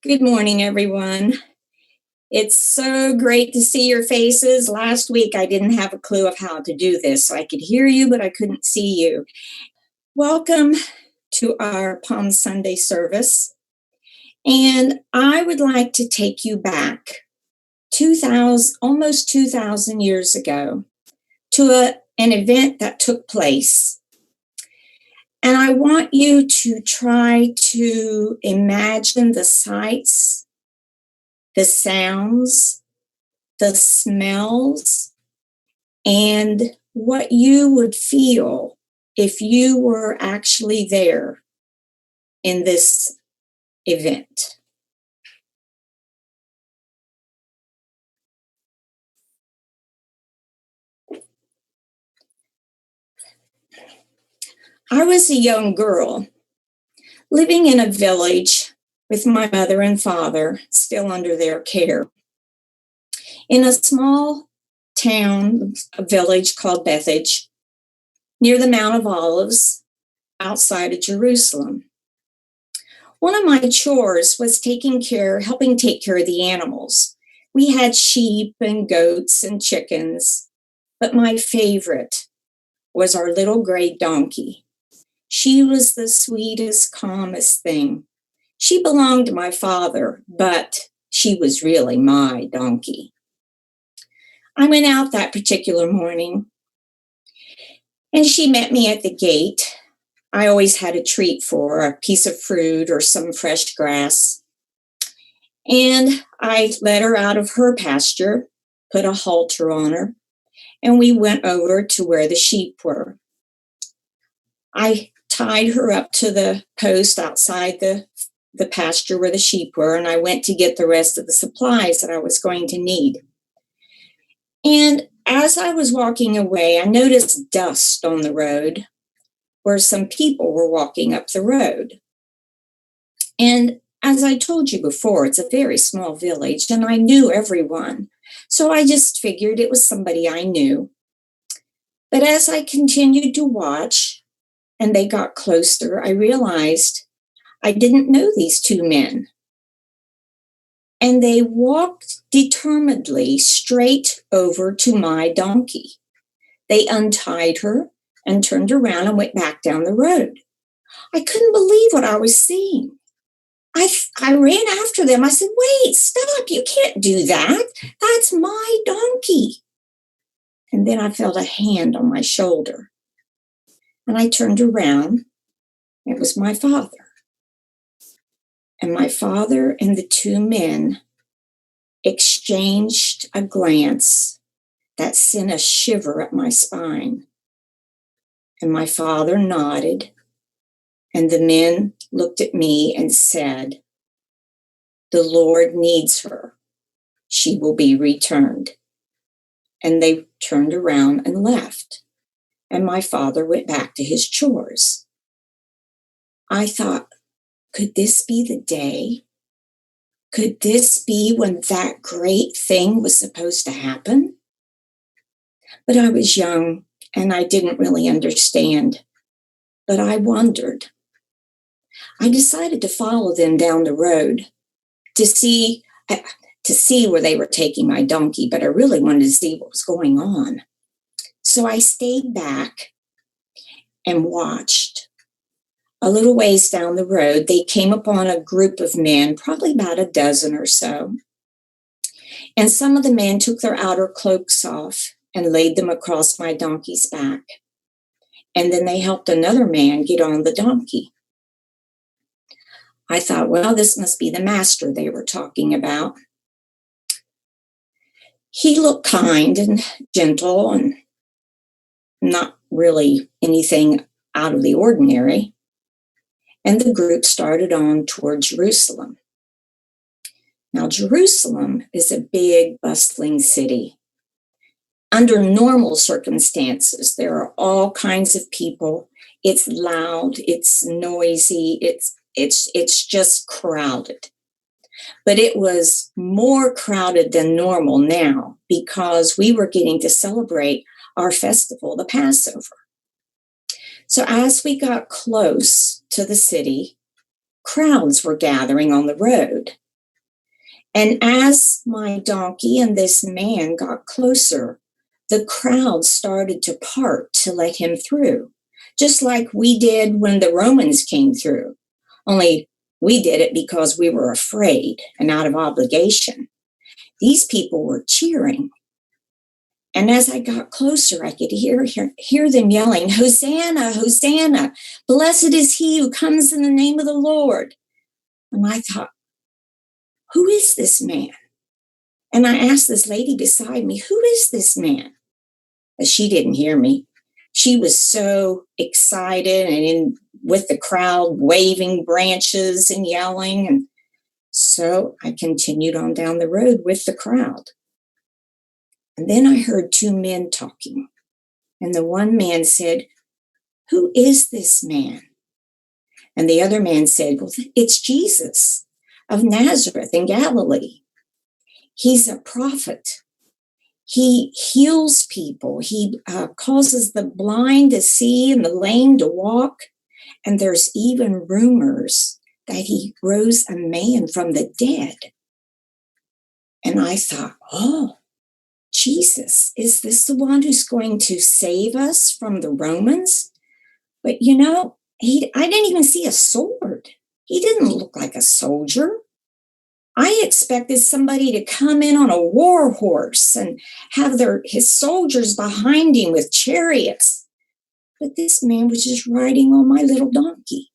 Good morning, everyone. It's so great to see your faces. Last week, I didn't have a clue of how to do this, so I could hear you, but I couldn't see you. Welcome to our Palm Sunday service. And I would like to take you back 2000, almost 2,000 years ago to an event that took place. And I want you to try to imagine the sights, the sounds, the smells, and what you would feel if you were actually there in this event. I was a young girl living in a village with my mother and father still under their care in a small town, a village called Bethage, near the Mount of Olives outside of Jerusalem. One of my chores was helping take care of the animals. We had sheep and goats and chickens, but my favorite was our little gray donkey. She was the sweetest, calmest thing. She belonged to my father, but she was really my donkey. I went out that particular morning, and she met me at the gate. I always had a treat for her, a piece of fruit or some fresh grass. And I led her out of her pasture, put a halter on her, and we went over to where the sheep were. I tied her up to the post outside the pasture where the sheep were, and I went to get the rest of the supplies that I was going to need. And as I was walking away, I noticed dust on the road where some people were walking up the road. And as I told you before, it's a very small village, and I knew everyone. So I just figured it was somebody I knew. But as I continued to watch and they got closer, I realized I didn't know these two men. And they walked determinedly straight over to my donkey. They untied her and turned around and went back down the road. I couldn't believe what I was seeing. I ran after them. I said, "Wait, stop, you can't do that. That's my donkey." And then I felt a hand on my shoulder. And I turned around. It was my father. And my father and the two men exchanged a glance that sent a shiver up my spine. And my father nodded, and the men looked at me and said, "The Lord needs her. She will be returned." And they turned around and left. And my father went back to his chores. I thought, could this be the day? Could this be when that great thing was supposed to happen? But I was young and I didn't really understand. But I wondered. I decided to follow them down the road to see where they were taking my donkey, but I really wanted to see what was going on. So I stayed back and watched. A little ways down the road, they came upon a group of men, probably about a dozen or so. And some of the men took their outer cloaks off and laid them across my donkey's back. And then they helped another man get on the donkey. I thought, well, this must be the master they were talking about. He looked kind and gentle and not really anything out of the ordinary. And the group started on toward Jerusalem. Now, Jerusalem is a big, bustling city. Under normal circumstances, there are all kinds of people. It's loud, it's noisy, it's just crowded. But it was more crowded than normal now because we were getting to celebrate our festival, the Passover. So as we got close to the city, crowds were gathering on the road. And as my donkey and this man got closer, the crowd started to part to let him through, just like we did when the Romans came through. Only we did it because we were afraid and out of obligation. These people were cheering. And as I got closer, I could hear them yelling, "Hosanna, Hosanna, blessed is he who comes in the name of the Lord." And I thought, who is this man? And I asked this lady beside me, who is this man? But she didn't hear me. She was so excited and with the crowd waving branches and yelling. And so I continued on down the road with the crowd. And then I heard two men talking. And the one man said, "Who is this man?" And the other man said, "Well, it's Jesus of Nazareth in Galilee. He's a prophet. He heals people. He causes the blind to see and the lame to walk. And there's even rumors that he rose a man from the dead." And I thought, oh, Jesus, is this the one who's going to save us from the Romans? But I didn't even see a sword. He didn't look like a soldier. I expected somebody to come in on a war horse and have his soldiers behind him with chariots. But this man was just riding on my little donkey.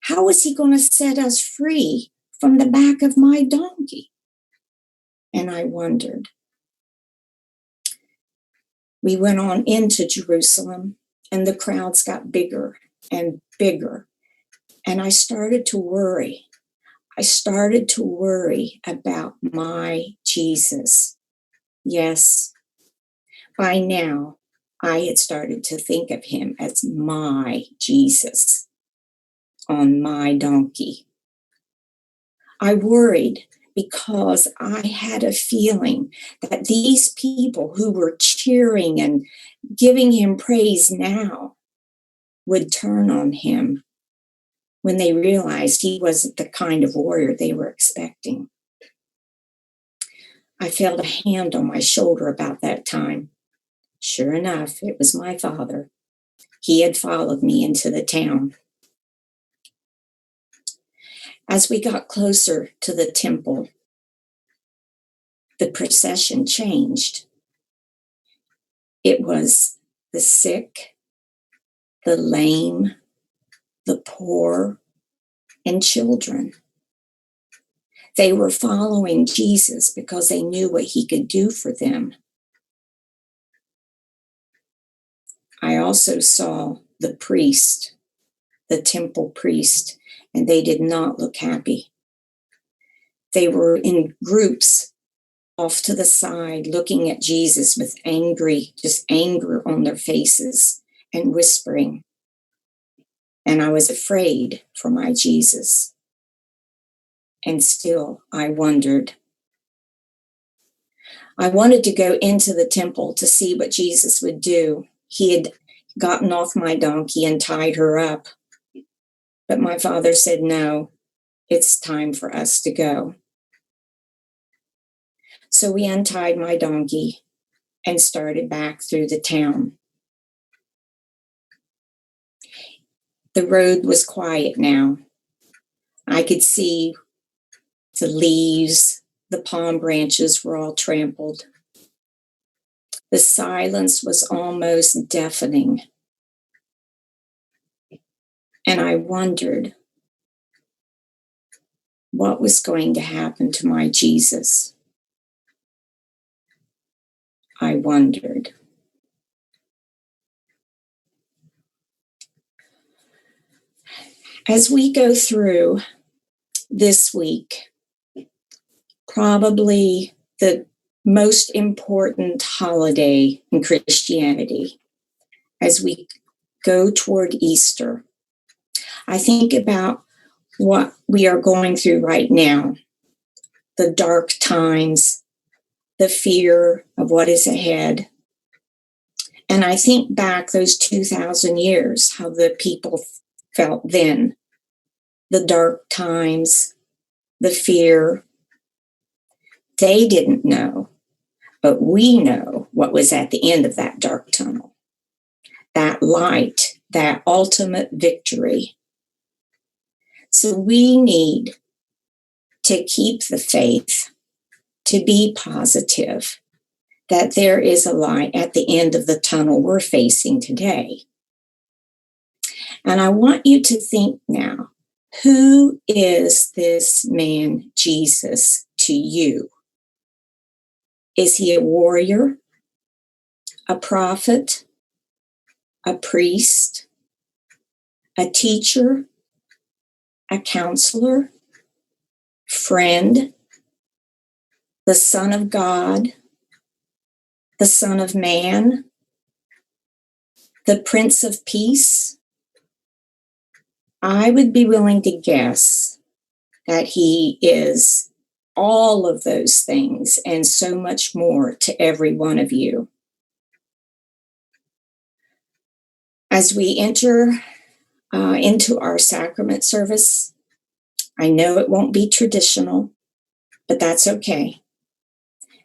How was he going to set us free from the back of my donkey? And I wondered. We went on into Jerusalem, and the crowds got bigger and bigger. And I started to worry. I started to worry about my Jesus. Yes, by now, I had started to think of him as my Jesus on my donkey. I worried because I had a feeling that these people who were cheering and giving him praise now would turn on him when they realized he wasn't the kind of warrior they were expecting. I felt a hand on my shoulder about that time. Sure enough, it was my father. He had followed me into the town. As we got closer to the temple, the procession changed. It was the sick, the lame, the poor, and children. They were following Jesus because they knew what he could do for them. I also saw the priest, the temple priest, and they did not look happy. They were in groups off to the side, looking at Jesus with anger on their faces and whispering. And I was afraid for my Jesus. And still, I wondered. I wanted to go into the temple to see what Jesus would do. He had gotten off my donkey and tied her up. But my father said, no, it's time for us to go. So we untied my donkey and started back through the town. The road was quiet now. I could see the leaves, the palm branches were all trampled. The silence was almost deafening. And I wondered what was going to happen to my Jesus. I wondered. As we go through this week, probably the most important holiday in Christianity, as we go toward Easter, I think about what we are going through right now, the dark times, the fear of what is ahead. And I think back those 2,000 years, how the people felt then, the dark times, the fear, They didn't know, but we know what was at the end of that dark tunnel. That light, that ultimate victory. So we need to keep the faith, to be positive that there is a light at the end of the tunnel we're facing today. And I want you to think now, who is this man Jesus to you? Is he a warrior, a prophet, a priest, a teacher, a counselor, friend, the Son of God, the Son of Man, the Prince of Peace? I would be willing to guess that he is all of those things and so much more to every one of you. As we enter into our sacrament service, I know it won't be traditional, but that's okay,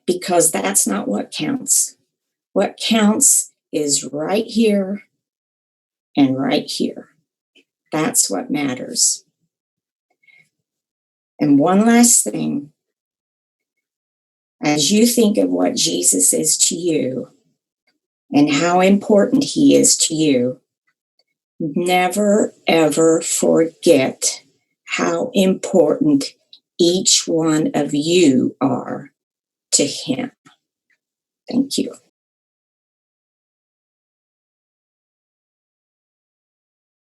because that's not what counts. What counts is right here and right here. That's what matters. And one last thing, as you think of what Jesus is to you and how important he is to you, never, ever forget how important each one of you are to him. Thank you.